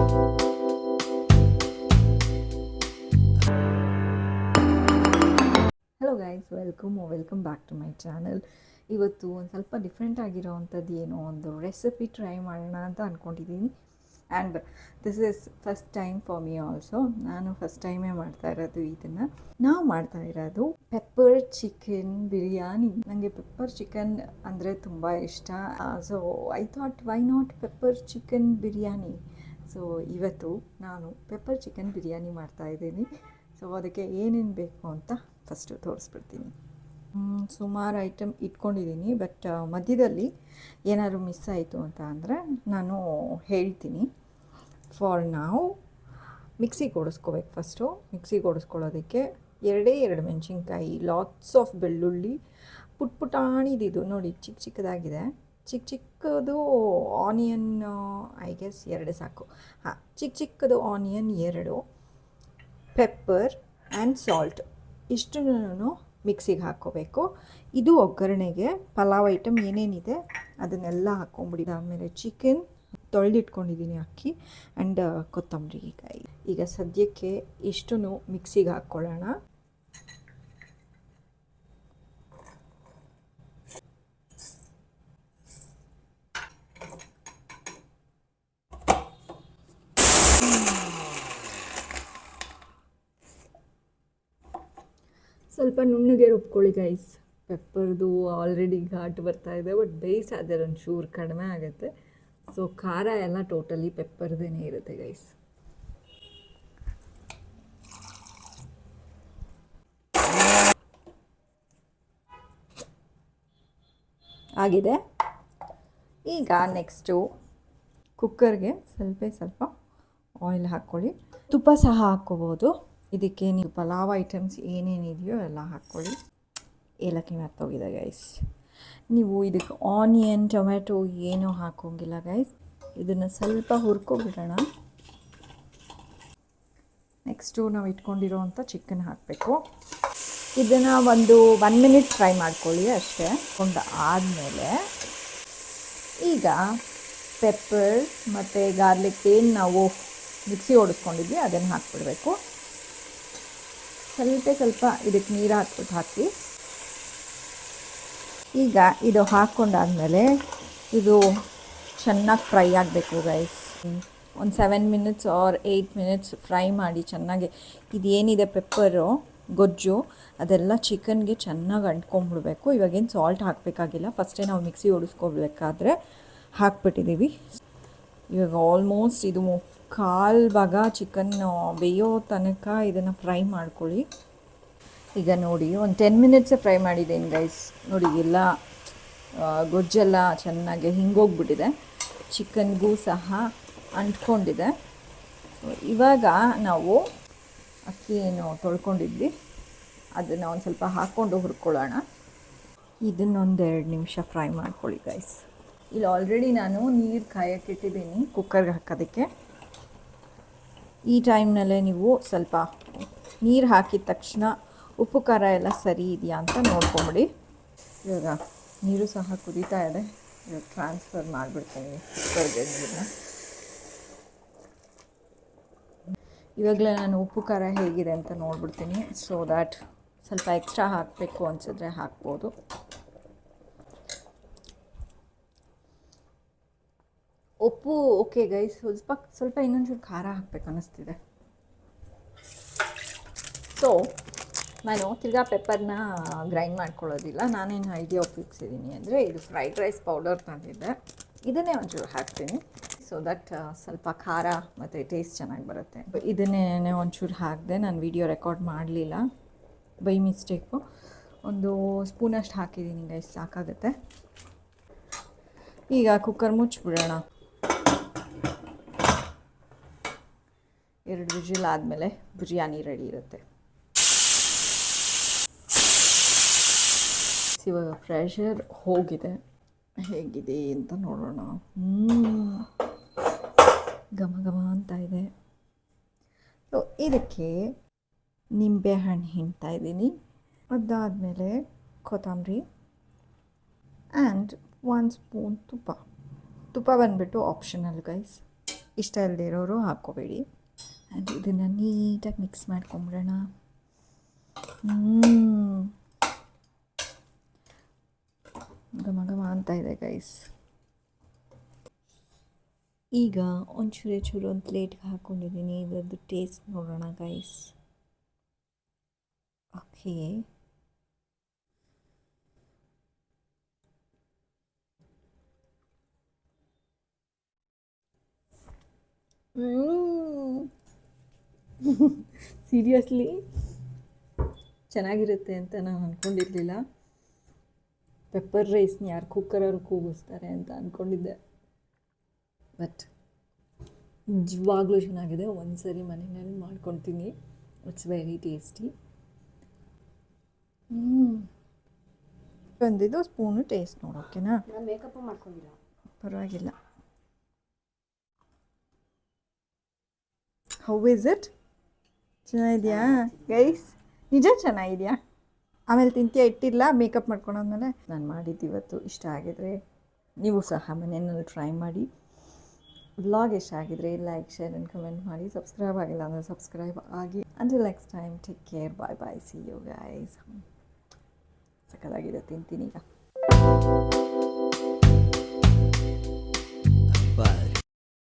Hello guys, welcome back to my channel. ಇವತ್ತು ಒಂದು ಸ್ವಲ್ಪ ಡಿಫ್ರೆಂಟ್ ಆಗಿರೋವಂಥದ್ದು ಏನೋ ಒಂದು ರೆಸಿಪಿ ಟ್ರೈ ಮಾಡೋಣ ಅಂತ ಅಂದ್ಕೊಂಡಿದ್ದೀನಿ. And this is first time for me also. ನಾನು ಫಸ್ಟ್ ಟೈಮೇ ಮಾಡ್ತಾ ಇರೋದು ಇದನ್ನು. ನಾವು ಮಾಡ್ತಾ ಇರೋದು ಪೆಪ್ಪರ್ ಚಿಕನ್ ಬಿರಿಯಾನಿ. ನನಗೆ ಪೆಪ್ಪರ್ ಚಿಕನ್ ಅಂದರೆ ತುಂಬ ಇಷ್ಟ. So I thought why not pepper chicken biryani. So ಇವತ್ತು ನಾನು ಪೆಪ್ಪರ್ ಚಿಕನ್ ಬಿರಿಯಾನಿ ಮಾಡ್ತಾಯಿದ್ದೀನಿ. ಸೊ ಅದಕ್ಕೆ ಏನೇನು ಬೇಕು ಅಂತ ಫಸ್ಟು ತೋರಿಸ್ಬಿಡ್ತೀನಿ. ಸುಮಾರು ಐಟಮ್ ಇಟ್ಕೊಂಡಿದ್ದೀನಿ, ಬಟ್ ಮಧ್ಯದಲ್ಲಿ ಏನಾದ್ರು ಮಿಸ್ ಆಯಿತು ಅಂತ ಅಂದರೆ ನಾನು ಹೇಳ್ತೀನಿ. ಫಾರ್ ನಾವು ಮಿಕ್ಸಿಗೆ ಓಡಿಸ್ಕೋಬೇಕು. ಫಸ್ಟು ಮಿಕ್ಸಿಗೆ ಓಡಿಸ್ಕೊಳ್ಳೋದಕ್ಕೆ ಎರಡು ಮೆಣಸಿನ್ಕಾಯಿ, ಲಾಟ್ಸ್ ಆಫ್ ಬೆಳ್ಳುಳ್ಳಿ, ಪುಟಾಣಿದಿದು ನೋಡಿ ಚಿಕ್ಕದಾಗಿದೆ. ಚಿಕ್ಕದು ಆನಿಯನ್ ಐ ಗೆಸ್ 2 ಸಾಕು. ಚಿಕ್ಕದು ಆನಿಯನ್ 2, ಪೆಪ್ಪರ್ ಆ್ಯಂಡ್ ಸಾಲ್ಟ್ ಇಷ್ಟನ್ನು ಮಿಕ್ಸಿಗೆ ಹಾಕ್ಕೋಬೇಕು. ಇದು ಒಗ್ಗರಣೆಗೆ ಪಲಾವ್ ಐಟಮ್ ಏನೇನಿದೆ ಅದನ್ನೆಲ್ಲ ಹಾಕ್ಕೊಂಬಿಡಿ. ಆಮೇಲೆ ಚಿಕನ್ ತೊಳೆದಿಟ್ಕೊಂಡಿದ್ದೀನಿ, ಅಕ್ಕಿ ಆ್ಯಂಡ್ ಕೊತ್ತಂಬರಿ ಕಾಯಿ. ಈಗ ಸದ್ಯಕ್ಕೆ ಇಷ್ಟನ್ನು ಮಿಕ್ಸಿಗೆ ಹಾಕ್ಕೊಳ್ಳೋಣ. ಸ್ವಲ್ಪ ನುಣ್ಣಗೆ ರುಬ್ಕೊಳ್ಳಿ ಗೈಸ್. ಪೆಪ್ಪರ್ದು ಆಲ್ರೆಡಿ ಘಾಟ್ ಬರ್ತಾಯಿದೆ, ಬಟ್ ಬೇಯಿಸಾದರೆ ಒಂಚೂರು ಕಡಿಮೆ ಆಗುತ್ತೆ. ಸೊ ಖಾರ ಎಲ್ಲ ಟೋಟಲಿ ಪೆಪ್ಪರ್ದೇ ಇರುತ್ತೆ ಗೈಸ್. ಆಗಿದೆ. ಈಗ ನೆಕ್ಸ್ಟು ಕುಕ್ಕರ್ಗೆ ಸ್ವಲ್ಪ ಆಯಿಲ್ ಹಾಕ್ಕೊಳ್ಳಿ. ತುಪ್ಪ ಸಹ ಹಾಕ್ಕೋಬೋದು. ಇದಕ್ಕೆ ನೀವು ಪಲಾವ್ ಐಟಮ್ಸ್ ಏನೇನಿದೆಯೋ ಎಲ್ಲ ಹಾಕ್ಕೊಳ್ಳಿ. ಏಲಕ್ಕಿ ಮರ್ತೋಗಿದೆ ಗೈಸ್. ನೀವು ಇದಕ್ಕೆ ಆನಿಯನ್, ಟೊಮೆಟೊ ಏನೂ ಹಾಕೋಂಗಿಲ್ಲ ಗೈಸ್. ಇದನ್ನು ಸ್ವಲ್ಪ ಹುರ್ಕೊಬಿಡೋಣ. ನೆಕ್ಸ್ಟು ನಾವು ಇಟ್ಕೊಂಡಿರೋ ಅಂಥ ಚಿಕನ್ ಹಾಕಬೇಕು. ಇದನ್ನು ಒಂದು 1 ಮಿನಿಟ್ ಫ್ರೈ ಮಾಡ್ಕೊಳ್ಳಿ ಅಷ್ಟೇ. ಆದಮೇಲೆ ಈಗ ಪೆಪ್ಪರ್ ಮತ್ತು ಗಾರ್ಲಿಕ್ ಏನು ನಾವು ಮಿಕ್ಸಿ ಓಡಿಸ್ಕೊಂಡಿದ್ವಿ ಅದನ್ನು ಹಾಕ್ಬಿಡಬೇಕು. ಸ್ವಲ್ಪ ಇದಕ್ಕೆ ನೀರು ಹಾಕಿ. ಈಗ ಇದು ಹಾಕ್ಕೊಂಡಾದಮೇಲೆ ಇದು ಚೆನ್ನಾಗಿ ಫ್ರೈ ಆಗಬೇಕು ಗೈಸ್. ಒಂದು 7 ಮಿನಿಟ್ಸ್ ಆರ್ 8 ಮಿನಿಟ್ಸ್ ಫ್ರೈ ಮಾಡಿ ಚೆನ್ನಾಗಿ. ಇದೇನಿದೆ ಪೆಪ್ಪರು ಗೊಜ್ಜು ಅದೆಲ್ಲ ಚಿಕನ್ಗೆ ಚೆನ್ನಾಗಿ ಅಂಟ್ಕೊಂಡ್ಬಿಡ್ಬೇಕು. ಇವಾಗೇನು ಸಾಲ್ಟ್ ಹಾಕಬೇಕಾಗಿಲ್ಲ, ಫಸ್ಟೇ ನಾವು ಮಿಕ್ಸಿ ಓಡಿಸ್ಕೊಬೇಕಾದ್ರೆ ಹಾಕ್ಬಿಟ್ಟಿದ್ದೀವಿ. ಇವಾಗ ಆಲ್ಮೋಸ್ಟ್ ಇದು 1/4 ಭಾಗ ಚಿಕನ್ ಬೇಯೋ ತನಕ ಇದನ್ನು ಫ್ರೈ ಮಾಡ್ಕೊಳ್ಳಿ. ಈಗ ನೋಡಿ ಒಂದು 10 ಮಿನಿಟ್ಸೇ ಫ್ರೈ ಮಾಡಿದ್ದೀನಿ ಗೈಸ್. ನೋಡಿ ಎಲ್ಲ ಗೊಜ್ಜೆಲ್ಲ ಚೆನ್ನಾಗಿ ಹಿಂಗೋಗ್ಬಿಟ್ಟಿದೆ, ಚಿಕನ್ಗೂ ಸಹ ಅಂಟ್ಕೊಂಡಿದೆ. ಇವಾಗ ನಾವು ಅಕ್ಕಿ ಏನು ತೊಳ್ಕೊಂಡಿದ್ವಿ ಅದನ್ನು ಒಂದು ಸ್ವಲ್ಪ ಹಾಕ್ಕೊಂಡು ಹುರ್ಕೊಳ್ಳೋಣ. ಇದನ್ನೊಂದು 2 ನಿಮಿಷ ಫ್ರೈ ಮಾಡ್ಕೊಳ್ಳಿ ಗೈಸ್. ಇಲ್ಲಿ ಆಲ್ರೆಡಿ ನಾನು ನೀರು ಕಾಯಕ್ಕಿಟ್ಟಿದ್ದೀನಿ ಕುಕ್ಕರ್ಗೆ ಹಾಕೋದಕ್ಕೆ. ಈ ಟೈಮ್ನಲ್ಲೇ ನೀವು ಸ್ವಲ್ಪ ನೀರು ಹಾಕಿದ ತಕ್ಷಣ ಉಪ್ಪು ಖಾರ ಎಲ್ಲ ಸರಿ ಇದೆಯಾ ಅಂತ ನೋಡ್ಕೊಂಬಿಡಿ. ಇವಾಗ ನೀರು ಸಹ ಕುದೀತಾ ಇದೆ. ಇವಾಗ ಟ್ರಾನ್ಸ್ಫರ್ ಮಾಡಿಬಿಡ್ತೀನಿ ಕುಕ್ಕರ್ಗೆ ನೀರನ್ನ. ಇವಾಗಲೇ ನಾನು ಉಪ್ಪು ಖಾರ ಹೇಗಿದೆ ಅಂತ ನೋಡ್ಬಿಡ್ತೀನಿ. ಸೊ ದ್ಯಾಟ್ ಸ್ವಲ್ಪ ಎಕ್ಸ್ಟ್ರಾ ಹಾಕಬೇಕು ಅನಿಸಿದ್ರೆ ಹಾಕ್ಬೋದು. ಉಪ್ಪು ಓಕೆ ಗೈಸ್. ಸ್ವಲ್ಪ ಇನ್ನೊಂಚೂರು ಖಾರ ಹಾಕಬೇಕು ಅನ್ನಿಸ್ತಿದೆ. ಸೊ ನಾನು ತಿರ್ಗಾ ಪೆಪ್ಪರ್ನ ಗ್ರೈಂಡ್ ಮಾಡ್ಕೊಳ್ಳೋದಿಲ್ಲ. ನಾನೇನು ಐಡಿಯಾ ಉಪಯೋಗಿಸಿದ್ದೀನಿ ಅಂದರೆ ಇದು ಫ್ರೈಡ್ ರೈಸ್ ಪೌಡರ್ ತಂದಿದ್ದೆ, ಇದನ್ನೇ ಒಂಚೂರು ಹಾಕ್ತೀನಿ. ಸೊ ದಟ್ ಸ್ವಲ್ಪ ಖಾರ ಮತ್ತು ಟೇಸ್ಟ್ ಚೆನ್ನಾಗಿ ಬರುತ್ತೆ. ಇದನ್ನೇ ಒಂಚೂರು ಹಾಕಿದೆ. ನಾನು ವಿಡಿಯೋ ರೆಕಾರ್ಡ್ ಮಾಡಲಿಲ್ಲ ಬೈ ಮಿಸ್ಟೇಕು. ಒಂದು ಸ್ಪೂನಷ್ಟು ಹಾಕಿದ್ದೀನಿ ಗೈಸ್, ಸಾಕಾಗುತ್ತೆ. ಈಗ ಕುಕ್ಕರ್ ಮುಚ್ಚಿಬಿಡೋಣ. 2 ವಿಜಿಲ್ ಆದಮೇಲೆ ಬಿರಿಯಾನಿ ರೆಡಿ ಇರುತ್ತೆ. ಇವಾಗ ಪ್ರೆಷರ್ ಹೋಗಿದೆ, ಹೇಗಿದೆ ಅಂತ ನೋಡೋಣ. ಘಮ ಅಂತ ಇದೆ. ಸೊ ಇದಕ್ಕೆ ನಿಂಬೆಹಣ್ಣು ಹಿಂಡ್ತಾ ಇದ್ದೀನಿ. ಅದಾದಮೇಲೆ ಕೊತ್ತಂಬರಿ ಆ್ಯಂಡ್ 1 ಸ್ಪೂನ್ ತುಪ್ಪ ಬಂದುಬಿಟ್ಟು ಆಪ್ಷನಲ್ ಗೈಸ್. ಇಷ್ಟ ಇಲ್ಲದೆ ಇರೋರು ಹಾಕ್ಕೋಬೇಡಿ. ಆ್ಯಂಡ್ ಇದನ್ನು ನೀಟಾಗಿ ಮಿಕ್ಸ್ ಮಾಡ್ಕೊಂಬಿಡೋಣ. ಘಮ ಘಮ ಅಂತ ಇದೆ ಗೈಸ್. ಈಗ ಒಂಚೂರು ಒಂದು ಪ್ಲೇಟ್ಗೆ ಹಾಕ್ಕೊಂಡಿದ್ದೀನಿ. ಇದರದ್ದು ಟೇಸ್ಟ್ ನೋಡೋಣ ಗೈಸ್. ಓಕೆ, ಸೀರಿಯಸ್ಲಿ ಚೆನ್ನಾಗಿರುತ್ತೆ ಅಂತ ನಾನು ಅಂದ್ಕೊಂಡಿರಲಿಲ್ಲ. ಪೆಪ್ಪರ್ ರೈಸ್ನ ಯಾರು ಕುಕ್ಕರವ್ರು ಕೂಗಿಸ್ತಾರೆ ಅಂತ ಅಂದ್ಕೊಂಡಿದ್ದೆ, ಬಟ್ ನಿಜವಾಗ್ಲೂ ಚೆನ್ನಾಗಿದೆ. ಒಂದು ಸರಿ ಮನೆಯಲ್ಲಿ ಮಾಡ್ಕೊತೀನಿ. It's very tasty. ಬಂದಿದ್ದು ಸ್ಪೂನು ಟೇಸ್ಟ್ ನೋಡೋಕೆನಾ? ನಾನು ಮೇಕಪ್ ಮಾಡ್ಕೊಂಡಿಲ್ಲ, ಪರವಾಗಿಲ್ಲ. How is it? ಚೆನ್ನಾಗಿದೆಯಾ ಗೈಸ್? ನಿಜ ಚೆನ್ನಾಗಿದೆಯಾ? ಆಮೇಲೆ ತಿಂತೀಯ ಇಟ್ಟಿಲ್ಲ ಮೇಕಪ್ ಮಾಡ್ಕೊಂಡಾದ್ಮೇಲೆ? ನಾನು ಮಾಡಿದ್ದು ಇವತ್ತು ಇಷ್ಟ ಆಗಿದ್ರೆ ನೀವು ಸಹ ಮನೆಯಲ್ಲಿ ಟ್ರೈ ಮಾಡಿ. ವ್ಲಾಗ್ ಇಷ್ಟ ಆಗಿದ್ರೆ ಲೈಕ್, ಶೇರ್ ಆ್ಯಂಡ್ ಕಮೆಂಟ್ ಮಾಡಿ. ಸಬ್ಸ್ಕ್ರೈಬ್ ಆಗಿಲ್ಲ ಅಂದರೆ ಸಬ್ಸ್ಕ್ರೈಬ್ ಆಗಿ. Until next time, take care, bye bye, see you guys. ಸಕ್ಕತ್ತಾಗಿದೆ, ತಿಂತೀನಿ ಈಗ.